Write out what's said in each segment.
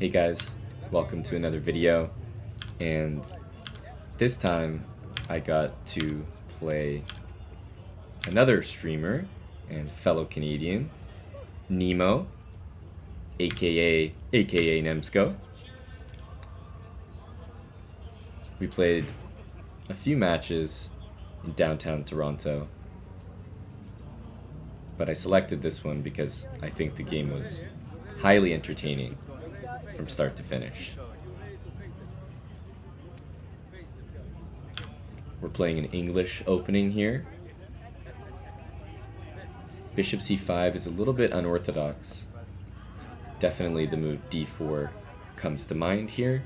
Hey guys, welcome to another video, and this time I got to play another streamer and fellow Canadian, Nemo, aka Nemsco. We played a few matches in downtown Toronto, but I selected this one because I think the game was highly entertaining from start to finish. We're playing an English opening here. Bishop c5 is a little bit unorthodox. Definitely the move d4 comes to mind here,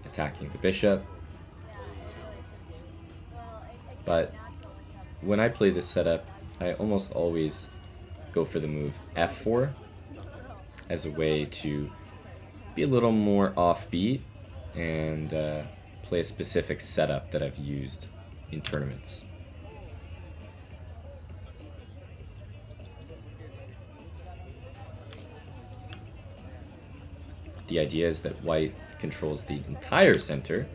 attacking the bishop. But when I play this setup, I almost always go for the move f4 as a way to be a little more offbeat and play a specific setup that I've used in tournaments. The idea is that white controls the entire center,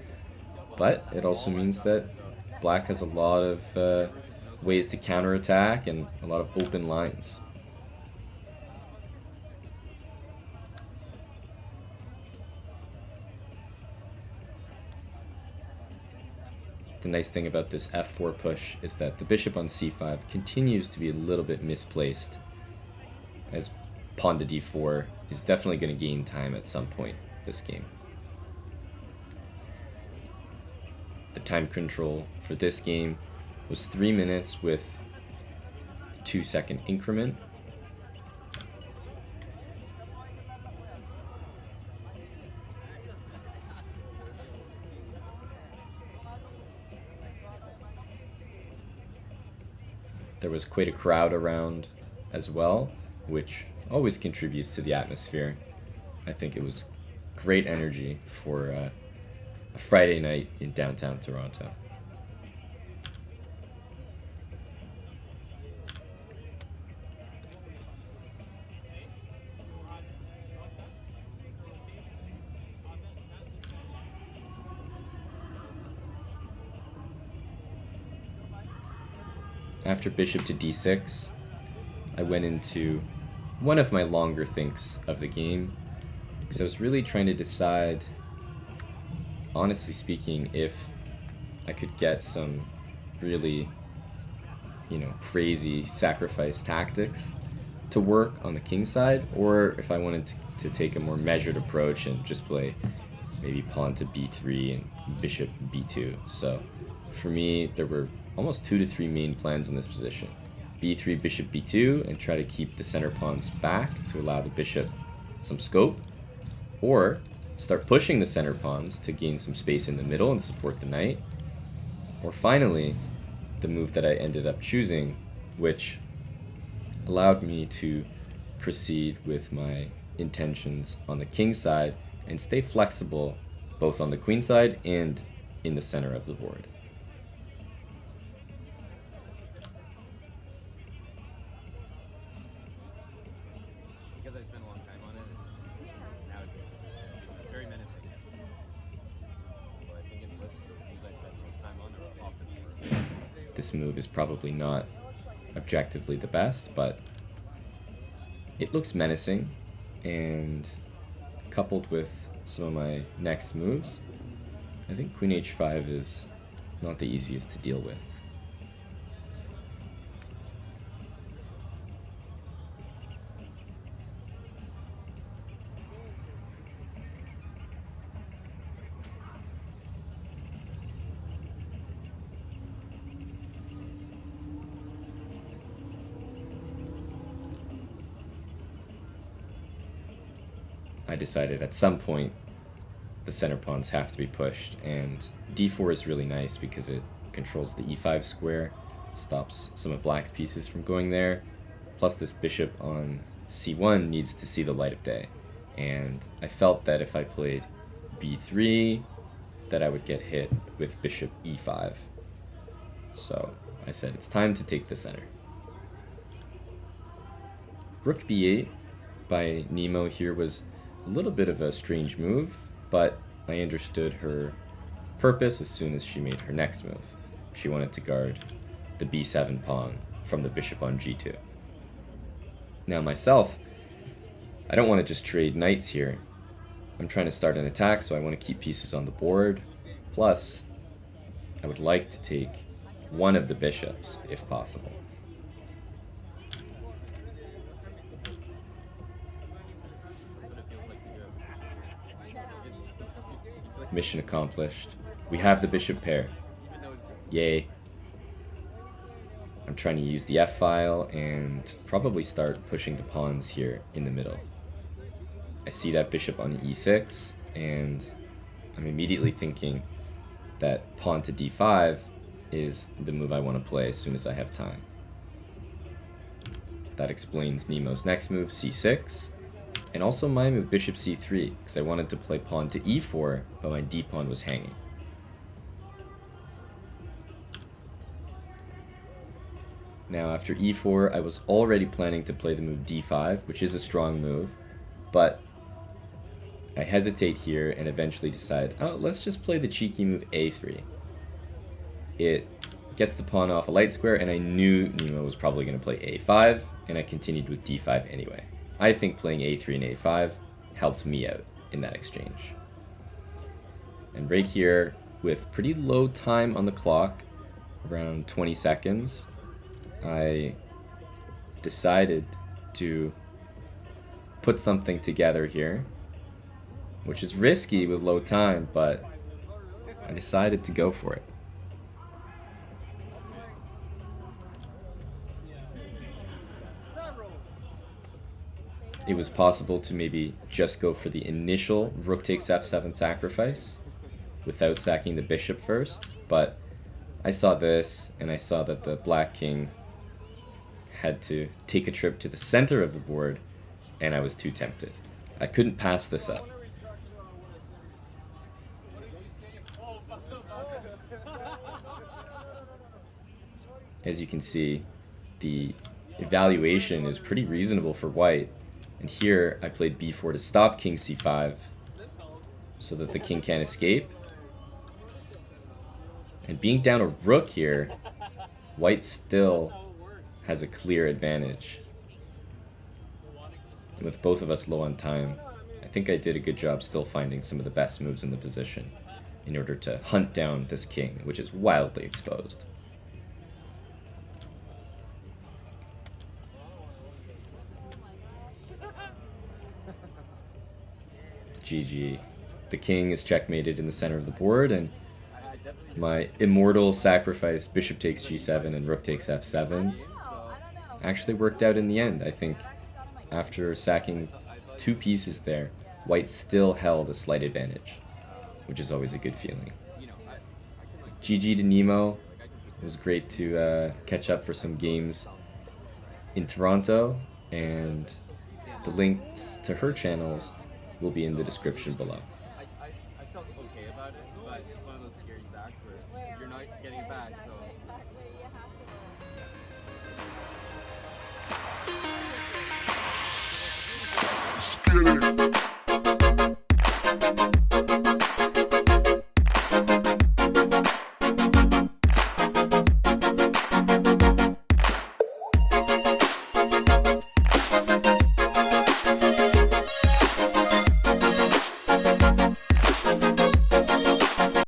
but it also means that black has a lot of ways to counterattack and a lot of open lines. The nice thing about this f4 push is that the bishop on c5 continues to be a little bit misplaced, as pawn to d4 is definitely going to gain time at some point this game. The time control for this game was 3 minutes with a 2-second increment. There was quite a crowd around as well, which always contributes to the atmosphere. I think it was great energy for a Friday night in downtown Toronto. After bishop to d6, I went into one of my longer thinks of the game, because I was really trying to decide, honestly speaking, if I could get some really, crazy sacrifice tactics to work on the king side, or if I wanted to take a more measured approach and just play maybe pawn to b3 and bishop b2. So for me, there were almost 2 to 3 main plans in this position. b3, bishop b2, and try to keep the center pawns back to allow the bishop some scope, or start pushing the center pawns to gain some space in the middle and support the knight, or finally, the move that I ended up choosing, which allowed me to proceed with my intentions on the king side and stay flexible both on the queen side and in the center of the board. Because I spent a long time on it, now it's very menacing. So I think it looks you guys spent so much time on it off the game. This move is probably not objectively the best, but it looks menacing, and coupled with some of my next moves, I think queen h5 is not the easiest to deal with. I decided at some point the center pawns have to be pushed, and d4 is really nice because it controls the e5 square, stops some of black's pieces from going there, plus this bishop on c1 needs to see the light of day, and I felt that if I played b3 that I would get hit with bishop e5. So I said it's time to take the center. Rook b8 by Nemo here was a little bit of a strange move, but I understood her purpose as soon as she made her next move. She wanted to guard the b7 pawn from the bishop on g2. Now myself, I don't want to just trade knights here. I'm trying to start an attack, so I want to keep pieces on the board. Plus, I would like to take one of the bishops, if possible. Mission accomplished. We have the bishop pair. Yay. I'm trying to use the f-file and probably start pushing the pawns here in the middle. I see that bishop on e6, and I'm immediately thinking that pawn to d5 is the move I want to play as soon as I have time. That explains Nemo's next move, c6, and also my move, bishop c3, because I wanted to play pawn to e4, but my d-pawn was hanging. Now after e4, I was already planning to play the move d5, which is a strong move, but I hesitate here and eventually decide, oh, let's just play the cheeky move a3. It gets the pawn off a light square, and I knew Nemo was probably going to play a5, and I continued with d5 anyway. I think playing a3 and a5 helped me out in that exchange. And right here, with pretty low time on the clock, around 20 seconds, I decided to put something together here, which is risky with low time, but I decided to go for it. It was possible to maybe just go for the initial rook takes f7 sacrifice without sacking the bishop first, but I saw this and I saw that the black king had to take a trip to the center of the board, and I was too tempted. I couldn't pass this up. As you can see, the evaluation is pretty reasonable for white, and here I played b4 to stop king c5 so that the king can't escape. And being down a rook here, white still has a clear advantage. And with both of us low on time, I think I did a good job still finding some of the best moves in the position in order to hunt down this king, which is wildly exposed. GG. The king is checkmated in the center of the board, and my immortal sacrifice, bishop takes g7 and rook takes f7, actually worked out in the end. I think after sacking two pieces there, white still held a slight advantage, which is always a good feeling. GG to Nemo. It was great to catch up for some games in Toronto, and the links to her channels will be in the description below. I felt okay about it, but it's one of those scary sacks where you're not getting it back, so... Get it.